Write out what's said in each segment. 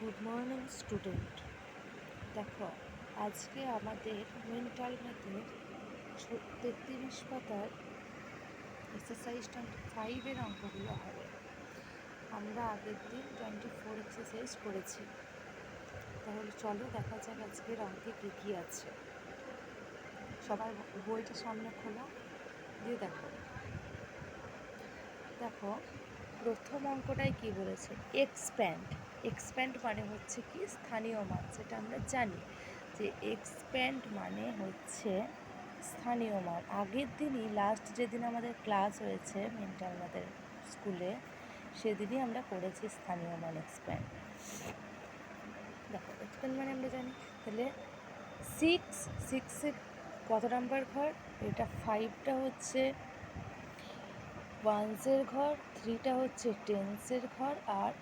Good morning student. দেখো, আজকে আমাদের মেন্টাল ম্যাথের 33 পাতার এক্সারসাইজ 25-এর অঙ্কগুলো হবে। আমরা আগের দিন 24 এক্সারসাইজ করেছি। তাহলে চলো দেখা যাক আজকের অঙ্কে কী কী আছে। সবার বইটা সামনে খোলা দিয়ে দেখো। দেখো, প্রথম অঙ্কটাই কি বলেছে? এক্সপ্যান্ড। এক্সপ্যান্ড মানে হচ্ছে কি স্থানীয় মান, সেটা আমরা জানি যে এক্সপ্যান্ড মানে হচ্ছে স্থানীয় মান। আগের দিনই লাস্ট যেদিন আমাদের ক্লাস হয়েছে মেন্টাল ম্যাথের স্কুলে, সেদিনই আমরা করেছি স্থানীয় মান এক্সপ্যান্ড। দেখো, এক্সপ্যান্ড মানে আমরা জানি, তাহলে সিক্সে কত নাম্বার ঘর? এটা 5টা হচ্ছে ওয়ান্সের ঘর, 3টা হচ্ছে টেন্সের ঘর, আর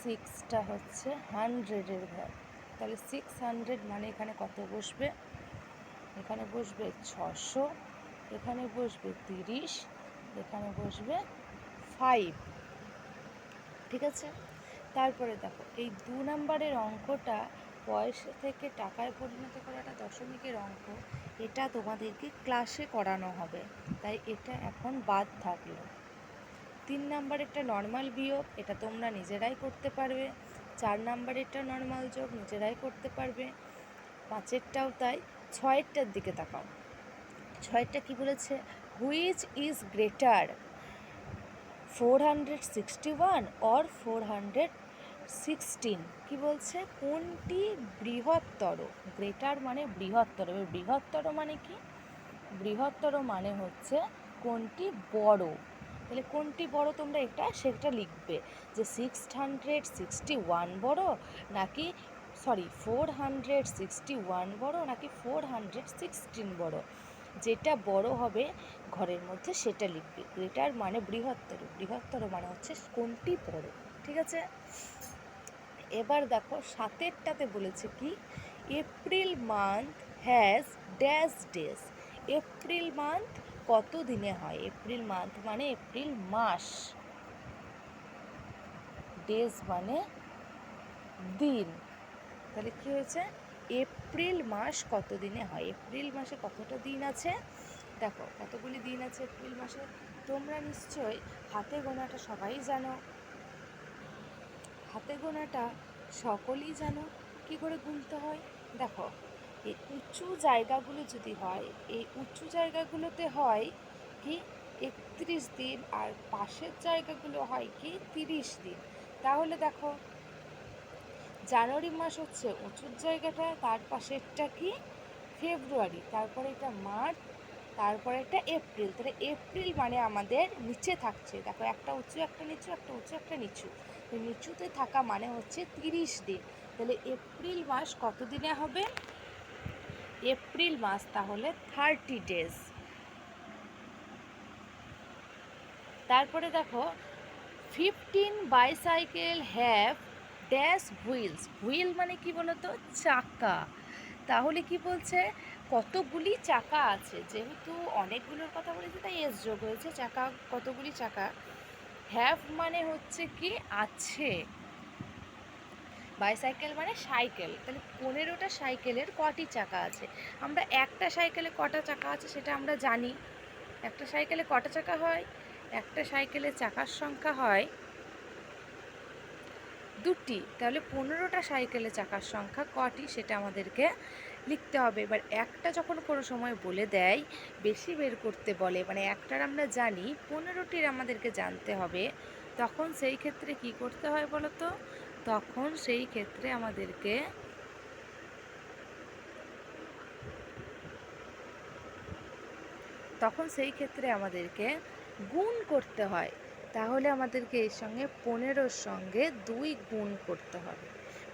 6টা হচ্ছে 100-এর ঘর। তাহলে 600 মানে এখানে কত বসবে? এখানে বসবে 600, এখানে বসবে 30, এখানে বসবে 5। ঠিক আছে? তারপরে দেখো, এই 2 নাম্বারের অঙ্কটা পয়সা থেকে টাকায় পরিণত করাটা দশমিকের অঙ্ক, এটা তোমাদেরকে ক্লাসে করানো হবে, তাই এটা এখন বাদ থাকলো। 3 নাম্বারেরটা নর্মাল বিয়োগ, এটা তোমরা নিজেরাই করতে পারবে। 4 নাম্বারেরটা নর্মাল যোগ, নিজেরাই করতে পারবে। 5এরটাও তাই। 6এরটার দিকে তাকাও। 6এরটা কি বলেছে? Which is greater 461 or 416? কি বলছে? কোনটি বৃহত্তর? গ্রেটার মানে বৃহত্তর। এবার বৃহত্তর মানে কি? বৃহত্তর মানে হচ্ছে কোনটি বড়। তাহলে কোনটি বড় তোমরা সেটা লিখবে যে 661 বড় নাকি 461 বড় নাকি 416 বড়। যেটা বড় হবে ঘরের মধ্যে সেটা লিখবে। গ্রেটার মানে বৃহত্তর, বৃহত্তর মানে হচ্ছে কোনটি বড়। ঠিক আছে? এবার দেখো, 7এরটাতে বলেছে কি? April month has dash days. April month কত দিনে হয়? এপ্রিল মান্থ মানে এপ্রিল মাস, ডেজ মানে দিন। তাহলে কি হয়েছে? এপ্রিল মাস কত দিনে হয়? এপ্রিল মাসে কতটা দিন আছে? দেখো কতগুলি দিন আছে এপ্রিল মাসে। তোমরা নিশ্চয়ই হাতে গোনাটা সবাই জানো, হাতে গোনাটা সকলেই জানো। কি করে গুনতে হয়? দেখো, এই উঁচু জায়গাগুলো যদি হয়, এই উঁচু জায়গাগুলোতে হয় কি 31 দিন, আর পাশের জায়গাগুলো হয় কি 30 দিন। তাহলে দেখো, জানুয়ারি মাস হচ্ছে উঁচুর জায়গাটা, তার পাশেরটা কি ফেব্রুয়ারি, তারপরে এটা মার্চ, তারপরে এটা এপ্রিল। তাহলে এপ্রিল মানে আমাদের নিচে থাকছে। দেখো, একটা উঁচু একটা নিচু, একটা উঁচু একটা নিচু, নিচুতে থাকা মানে হচ্ছে 30 দিন। তাহলে এপ্রিল মাস কত দিনে হবে? এপ্রিল মাস তাহলে 30 ডেজ। তারপরে দেখো, 15 bicycle have dash wheels. Wheel মানে কি বলতো? চাকা। তাহলে কি বলছে? কতগুলি চাকা আছে। যেহেতু অনেকগুলোর কথা বলেছে তাই এস যোগ হয়েছে। চাকা, কতগুলি চাকা। হ্যাভ মানে হচ্ছে কি আছে, বাইসাইকেল মানে সাইকেল। তাহলে 15টা সাইকেলের কটি চাকা আছে? আমরা একটা সাইকেলে কটা চাকা আছে সেটা আমরা জানি। একটা সাইকেলে কটা চাকা হয়? একটা সাইকেলের চাকার সংখ্যা হয় 2টি। তাহলে 15টা সাইকেলের চাকার সংখ্যা কটি সেটা আমাদেরকে লিখতে হবে। এবার একটা যখন কোনো সময় বলে দেয়, বেশি বের করতে বলে, মানে একটার আমরা জানি 15টির আমাদেরকে জানতে হবে, তখন সেই ক্ষেত্রে কি করতে হয় বলো তো? তখন সেই ক্ষেত্রে আমাদেরকে গুণ করতে হয়। তাহলে আমাদেরকে এর সঙ্গে 15-র সঙ্গে 2 গুণ করতে হবে।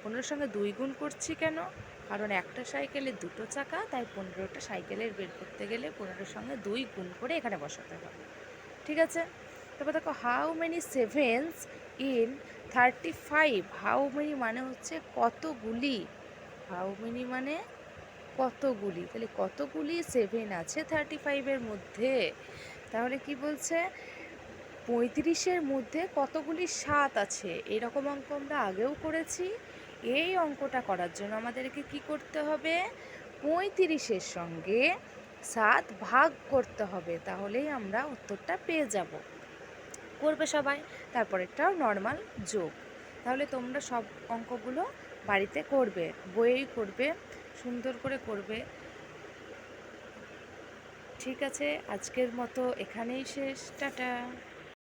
15-র সঙ্গে 2 গুণ করছি কেন? কারণ একটা সাইকেলে 2টো চাকা, তাই 15টা সাইকেলের বের করতে গেলে 15-র সঙ্গে 2 গুণ করে এখানে বসাতে হবে। ঠিক আছে? তারপর দেখো, how many sevens in 35? How many মানে হচ্ছে কতগুলি। হাউ মেনি মানে কতগুলি। তাহলে কতগুলি 7 আছে 35-এর মধ্যে? তাহলে কি বলছে? 35-এর মধ্যে কতগুলি 7 আছে। এরকম অঙ্ক আমরা আগেও করেছি, এই অঙ্কটা করার জন্য আমাদেরকে কি করতে হবে, 35-এর সঙ্গে 7 ভাগ করতে হবে, তাহলেই আমরা উত্তরটা পেয়ে যাব। করবে সবাই। তারপরেরটাও নর্মাল যোগ। তাহলে তোমরা সব অঙ্কগুলো বাড়িতে করবে, বইয়েই করবে, সুন্দর করে করবে। ঠিক আছে, আজকের মতো এখানেই শেষ। টাটা।